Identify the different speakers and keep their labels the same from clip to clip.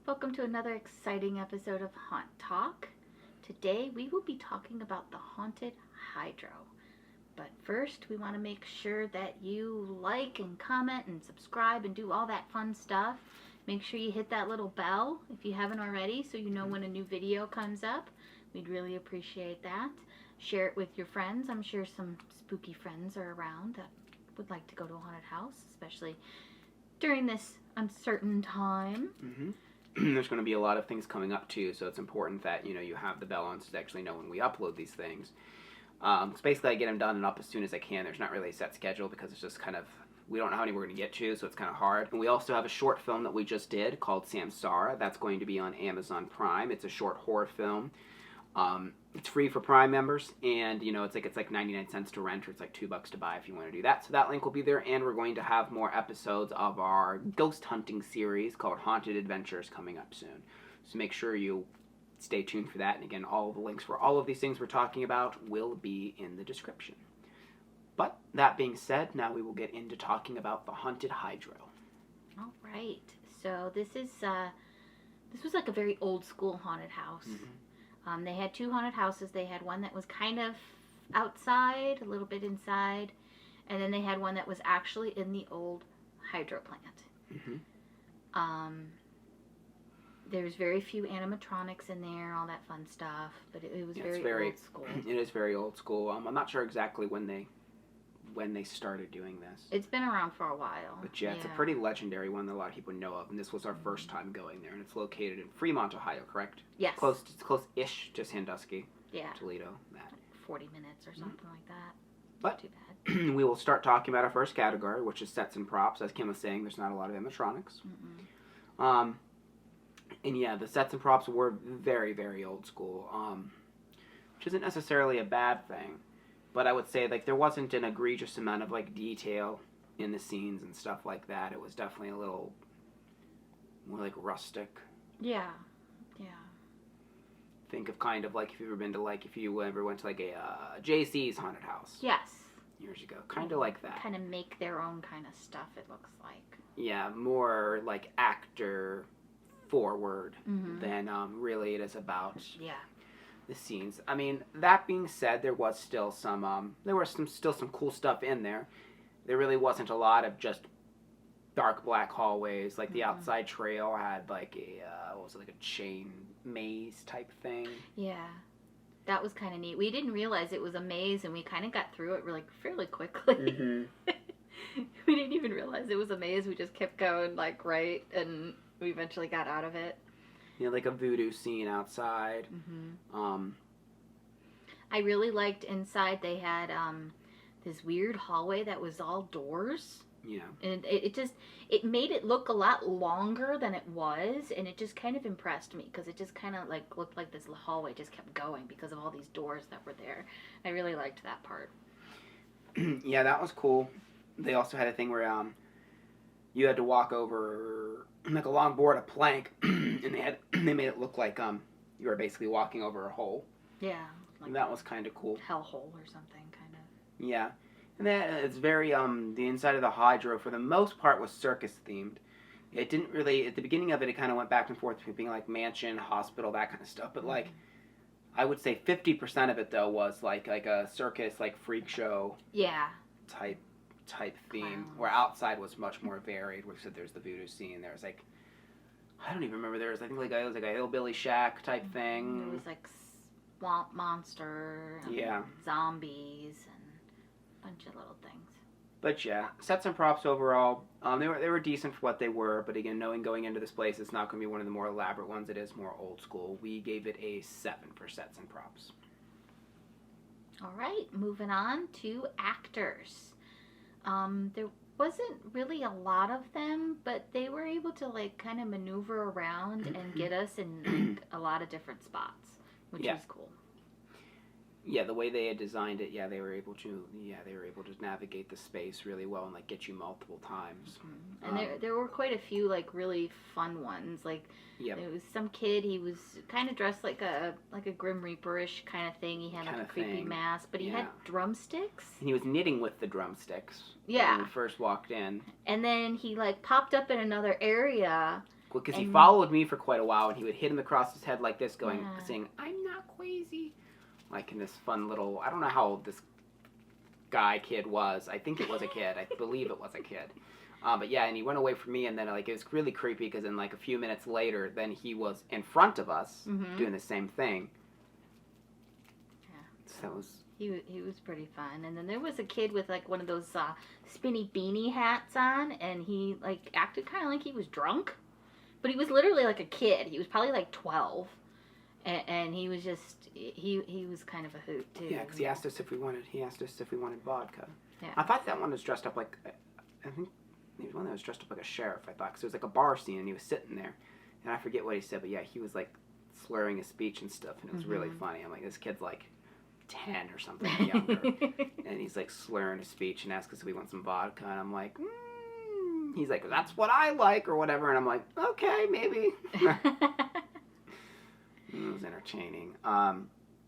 Speaker 1: Welcome to another exciting episode of Haunt Talk. Today we will be talking about the Haunted Hydro. But first we want to make sure that you like and comment and subscribe and do all that fun stuff. Make sure you hit that little bell if you haven't already so you know when a new video comes up. We'd really appreciate that. Share it with your friends. I'm sure some spooky friends are around that would like to go to a haunted house, especially during this uncertain time.
Speaker 2: Mm-hmm. There's going to be a lot of things coming up too, so it's important that you have the bell on so to actually know when we upload these things. So basically I get them done and up as soon as I can. There's not really a set schedule because it's just kind of, we don't know how many we're going to get to, so it's kind of hard. And we also have a short film that we just did called Samsara. That's going to be on Amazon Prime. It's a short horror film. It's free for Prime members, and it's like 99 cents to rent, or it's like $2 to buy if you want to do that. So that link will be there, and we're going to have more episodes of our ghost hunting series called Haunted Adventures coming up soon. So make sure you stay tuned for that. And again, all the links for all of these things we're talking about will be in the description. But that being said, now we will get into talking about the Haunted Hydro.
Speaker 1: All right. So this was like a very old school haunted house. Mm-hmm. They had two haunted houses. They had one that was kind of outside, a little bit inside, and then they had one that was actually in the old hydro plant. Mm-hmm. There's very few animatronics in there, all that fun stuff, but it was very old school.
Speaker 2: It is very old school. I'm not sure exactly when they started doing this.
Speaker 1: It's been around for a while.
Speaker 2: But yeah, it's a pretty legendary one that a lot of people know of, and this was our first time going there, and it's located in Fremont, Ohio, correct?
Speaker 1: Yes.
Speaker 2: It's close-ish to Sandusky.
Speaker 1: Yeah.
Speaker 2: Toledo, that.
Speaker 1: 40 minutes or something like that.
Speaker 2: But
Speaker 1: not too bad.
Speaker 2: We will start talking about our first category, which is sets and props. As Kim was saying, there's not a lot of animatronics. Mm-mm. And yeah, the sets and props were very, very old school, which isn't necessarily a bad thing. But I would say, there wasn't an egregious amount of, detail in the scenes and stuff like that. It was definitely a little more, rustic.
Speaker 1: Yeah. Yeah.
Speaker 2: Think of kind of, if you've ever been to, if you ever went to, a JC's haunted house.
Speaker 1: Yes.
Speaker 2: Years ago. Kind of like that.
Speaker 1: Kind of make their own kind of stuff, it looks like.
Speaker 2: Yeah, more, actor forward than, really it is about...
Speaker 1: Yeah.
Speaker 2: The scenes. I mean, that being said, there was still some cool stuff in there. There really wasn't a lot of just dark black hallways. The outside trail had a chain maze type thing.
Speaker 1: Yeah, that was kind of neat. We didn't realize it was a maze, and we kind of got through it fairly quickly. Mm-hmm. We didn't even realize it was a maze. We just kept going right, and we eventually got out of it.
Speaker 2: A voodoo scene outside. Mm-hmm.
Speaker 1: I really liked inside. They had this weird hallway that was all doors.
Speaker 2: Yeah.
Speaker 1: And it made it look a lot longer than it was, and it just kind of impressed me because it just kind of looked like this hallway just kept going because of all these doors that were there. I really liked that part.
Speaker 2: Yeah, that was cool. They also had a thing where you had to walk over a long board, a plank, and they made it look like you were basically walking over a hole.
Speaker 1: Yeah.
Speaker 2: And that was kind of cool.
Speaker 1: Hell hole or something, kind of.
Speaker 2: Yeah. And then it's very, the inside of the Hydro, for the most part, was circus themed. It didn't really, at the beginning of it, it kind of went back and forth between being mansion, hospital, that kind of stuff. But I would say 50% of it, though, was like a circus, freak show.
Speaker 1: Yeah.
Speaker 2: Type theme, where outside was much more varied. We said there's the voodoo scene. There's I don't even remember. There was it was a hillbilly shack type thing.
Speaker 1: There was swamp monster. And zombies and a bunch of little things.
Speaker 2: But yeah, sets and props overall, they were decent for what they were. But again, knowing going into this place, it's not going to be one of the more elaborate ones. It is more old school. We gave it a 7 for sets and props.
Speaker 1: All right, moving on to actors. There wasn't really a lot of them, but they were able to like kind of maneuver around and get us in like a lot of different spots, which
Speaker 2: Yeah.
Speaker 1: was cool.
Speaker 2: Yeah, the way they had designed it, they were able to navigate the space really well and like get you multiple times.
Speaker 1: And there were quite a few like really fun ones. Like
Speaker 2: Yep.
Speaker 1: there was some kid, he was kind of dressed like a Grim Reaper-ish kind of thing. He had like a creepy mask, but he had drumsticks.
Speaker 2: And he was knitting with the drumsticks.
Speaker 1: Yeah.
Speaker 2: When we first walked in.
Speaker 1: And then he like popped up in another area.
Speaker 2: Well, because he followed me for quite a while, and he would hit him across his head like this, saying, "I'm not crazy." Like in this fun little, I don't know how old this kid was. I think it was a kid. I believe it was a kid. But yeah, and he went away from me, and then like it was really creepy because then like a few minutes later, then he was in front of us doing the same thing.
Speaker 1: Yeah.
Speaker 2: So that was.
Speaker 1: He was pretty fun. And then there was a kid with like one of those spinny beanie hats on, and he like acted kind of like he was drunk, but he was literally like a kid. He was probably like 12. And he was just he was kind of a hoot too.
Speaker 2: Yeah, because he asked us if we wanted vodka.
Speaker 1: Yeah.
Speaker 2: I thought that one was dressed up like, I think he was one that was dressed up like a sheriff. I thought because it was like a bar scene and he was sitting there, and I forget what he said, but yeah, he was like slurring his speech and stuff, and it was really funny. I'm like, this kid's like 10 or something younger, and he's like slurring his speech and asks us if we want some vodka, and I'm like, he's like, that's what I like or whatever, and I'm like, okay, maybe. It was entertaining.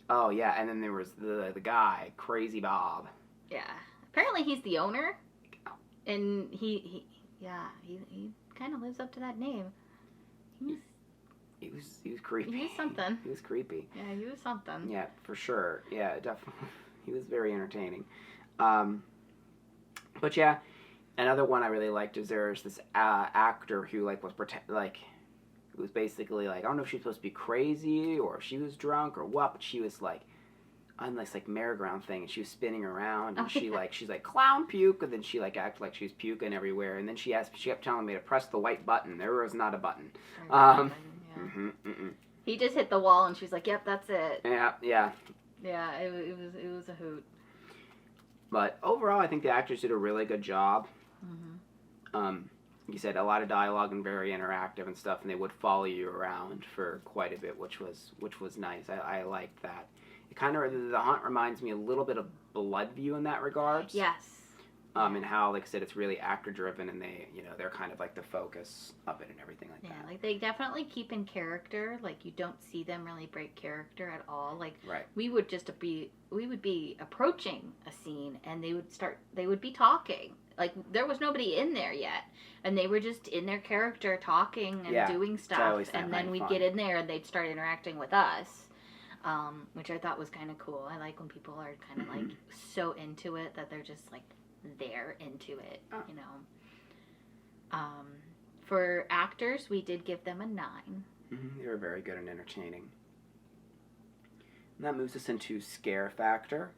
Speaker 2: Oh yeah, and then there was the guy, Crazy Bob.
Speaker 1: Yeah, apparently he's the owner, and he kind of lives up to that name.
Speaker 2: He was creepy.
Speaker 1: He was something.
Speaker 2: He was creepy.
Speaker 1: Yeah, he was something.
Speaker 2: Yeah, for sure. Yeah, definitely. He was very entertaining. But yeah, another one I really liked is there's this actor who like was it was basically like, I don't know if she was supposed to be crazy or if she was drunk or what, but she was like on this like merry-go-round thing, and she was spinning around, and she's like clown puke, and then she like acted like she was puking everywhere, and then she kept telling me to press the white button. There was not a button.
Speaker 1: He just hit the wall, and she's like, "Yep, that's it."
Speaker 2: Yeah.
Speaker 1: Yeah, it was a hoot.
Speaker 2: But overall, I think the actors did a really good job. You said a lot of dialogue and very interactive and stuff, and they would follow you around for quite a bit, which was nice. I liked that. It kind of, the Haunt reminds me a little bit of Bloodview in that regards.
Speaker 1: Yes.
Speaker 2: And how, like I said, it's really actor driven, and they're kind of like the focus of it and everything like that.
Speaker 1: Yeah, like they definitely keep in character. Like you don't see them really break character at all. Like we would be approaching a scene, and they would be talking. Like there was nobody in there yet, and they were just in their character talking and doing stuff, and then we'd get in there and they'd start interacting with us, which I thought was kind of cool. I like when people are kind of like so into it that they're just like they're into it, you know. For actors, we did give them a 9.
Speaker 2: They were very good and entertaining. And that moves us into scare factor.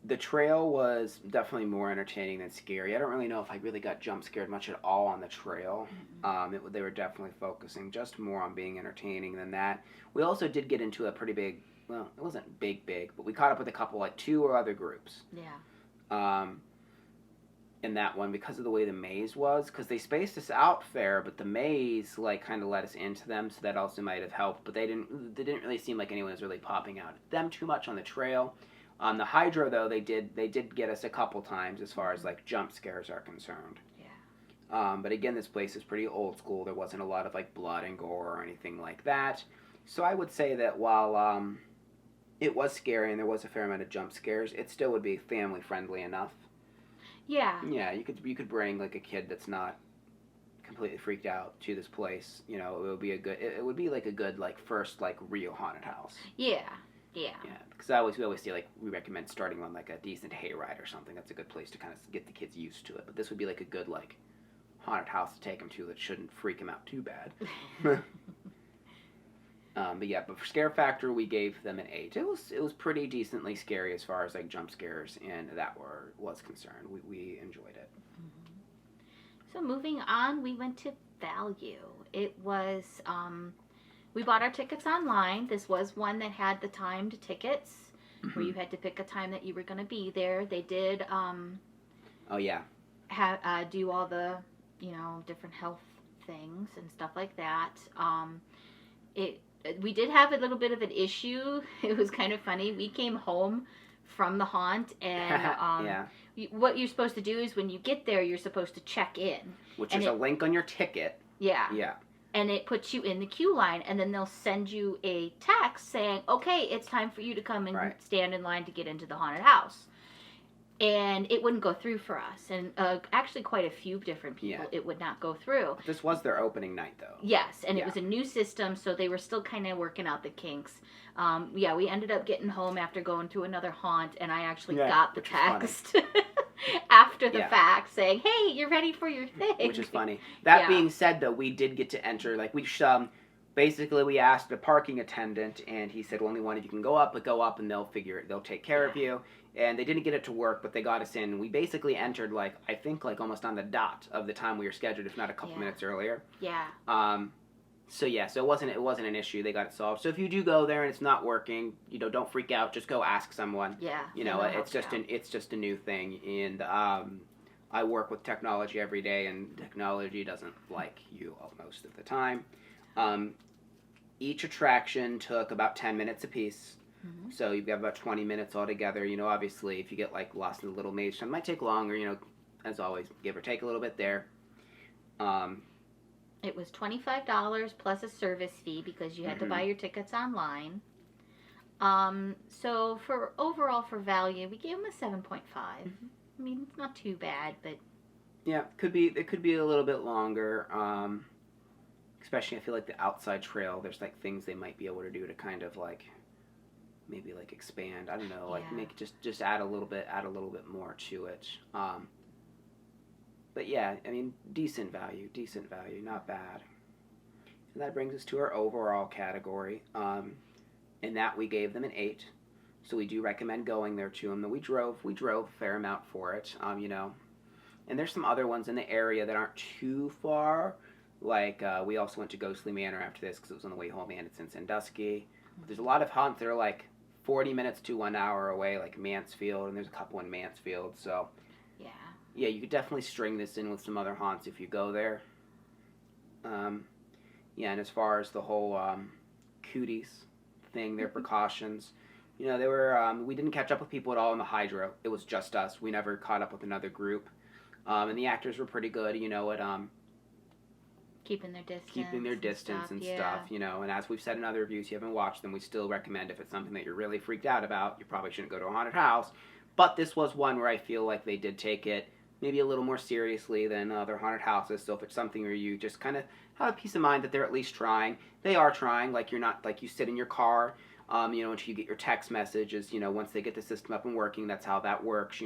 Speaker 2: The trail was definitely more entertaining than scary. I don't really know if I really got jump scared much at all on the trail. They were definitely focusing just more on being entertaining than that. We also did get into a pretty big, well, it wasn't big, but we caught up with a couple, like 2 or other groups.
Speaker 1: Yeah.
Speaker 2: In that one, because of the way the maze was, because they spaced us out fair, but the maze like kind of let us into them, so that also might have helped. But they didn't really seem like anyone was really popping out at them too much on the trail. On the hydro, though, they did get us a couple times as far as like jump scares are concerned.
Speaker 1: Yeah.
Speaker 2: But again, this place is pretty old school. There wasn't a lot of like blood and gore or anything like that. So I would say that while it was scary and there was a fair amount of jump scares, it still would be family friendly enough.
Speaker 1: Yeah.
Speaker 2: Yeah, you could bring like a kid that's not completely freaked out to this place. You know, it would be like a good like first like real haunted house.
Speaker 1: Yeah. Yeah.
Speaker 2: Yeah, because we always say like we recommend starting on like a decent hayride or something. That's a good place to kind of get the kids used to it. But this would be like a good like haunted house to take them to that shouldn't freak them out too bad. But for scare factor, we gave them an 8. It was pretty decently scary as far as like jump scares and that was concerned. We enjoyed it.
Speaker 1: So moving on, we went to Value. It was we bought our tickets online. This was one that had the timed tickets, where you had to pick a time that you were going to be there. They did
Speaker 2: Oh yeah.
Speaker 1: do all the, different health things and stuff like that. We did have a little bit of an issue. It was kind of funny. We came home from the haunt, and
Speaker 2: yeah.
Speaker 1: What you're supposed to do is when you get there, you're supposed to check in.
Speaker 2: Which is a link on your ticket.
Speaker 1: Yeah.
Speaker 2: Yeah.
Speaker 1: And it puts you in the queue line, and then they'll send you a text saying, okay, it's time for you to come and stand in line to get into the haunted house. And it wouldn't go through for us. And actually quite a few different people, it would not go through.
Speaker 2: This was their opening night, though.
Speaker 1: Yes, and it was a new system, so they were still kind of working out the kinks. We ended up getting home after going to another haunt, and I actually got the text after the fact saying, hey, you're ready for your thing. Which
Speaker 2: is funny. That being said, though, we did get to enter, like, basically we asked a parking attendant, and he said, well, only one of you can go up, but go up and they'll take care of you. And they didn't get it to work, but they got us in. We basically entered, I think almost on the dot of the time we were scheduled, if not a couple minutes earlier.
Speaker 1: Yeah.
Speaker 2: So it wasn't an issue. They got it solved. So if you do go there and it's not working, don't freak out. Just go ask someone.
Speaker 1: Yeah.
Speaker 2: It's just a new thing, and I work with technology every day, and technology doesn't like you most of the time. Each attraction took about 10 minutes apiece.
Speaker 1: Mm-hmm.
Speaker 2: So you've got about 20 minutes altogether. Obviously, if you get lost in the little maze, it might take longer. As always, give or take a little bit there.
Speaker 1: It was $25 plus a service fee because you had to buy your tickets online. So overall for value, we gave them a 7.5. I mean, it's not too bad, but
Speaker 2: yeah, it could be a little bbit longer. Especially, I feel like the outside trail. There's things they might be able to do to kind of maybe expand. I don't know, make just add a little bit more to it. But yeah, I mean, decent value, not bad. And that brings us to our overall category. In that we gave them an 8. So we do recommend going there to them. We drove a fair amount for it. And there's some other ones in the area that aren't too far. We also went to Ghostly Manor after this because it was on the way home, and it's in Sandusky. There's a lot of haunts that are 40 minutes to 1 hour away, like Mansfield, and there's a couple in Mansfield. So yeah, you could definitely string this in with some other haunts if you go there. And as far as the whole cooties thing, their precautions, they were we didn't catch up with people at all in the Hydro. It was just us. We never caught up with another group. And the actors were pretty good, at
Speaker 1: keeping their distance
Speaker 2: and stuff, and as we've said in other reviews, you haven't watched them, we still recommend if it's something that you're really freaked out about, you probably shouldn't go to a haunted house. But this was one where I feel like they did take it maybe a little more seriously than other haunted houses. So if it's something where you just kind of have a peace of mind that they're at least trying, they are trying. You're not you sit in your car, until you get your text messages. Once they get the system up and working, that's how that works.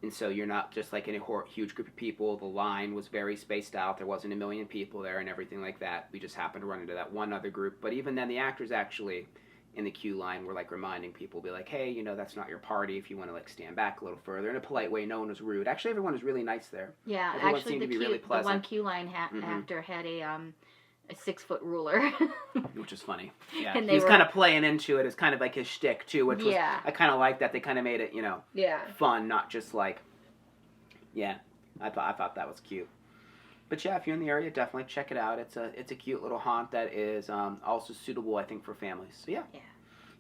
Speaker 2: And so you're not just in a huge group of people. The line was very spaced out. There wasn't a million people there and everything like that. We just happened to run into that one other group. But even then, the actors actually in the queue line were reminding people, be hey, that's not your party. If you want to stand back a little further in a polite way. No one was rude. Actually, everyone was really nice there.
Speaker 1: Yeah,
Speaker 2: everyone
Speaker 1: actually,
Speaker 2: seemed to be really pleasant.
Speaker 1: The one queue line actor had a 6-foot ruler,
Speaker 2: which is funny. Yeah, he's kind of playing into it. It's kind of his shtick too, which was I kind of like that. They kind of made it, fun, not just yeah. I thought that was cute. But yeah, if you're in the area, definitely check it out. It's a cute little haunt that is also suitable, I think, for families. So yeah.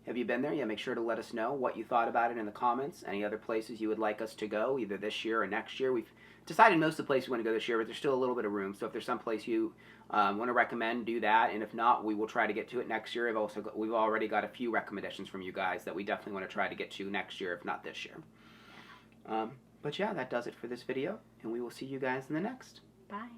Speaker 2: Have you been there? Yeah, make sure to let us know what you thought about it in the comments. Any other places you would like us to go, either this year or next year. We've decided most of the places we want to go this year, but there's still a little bit of room. So if there's some place you want to recommend, do that. And if not, we will try to get to it next year. We've already got a few recommendations from you guys that we definitely want to try to get to next year, if not this year. But yeah, that does it for this video, and we will see you guys in the next.
Speaker 1: Bye.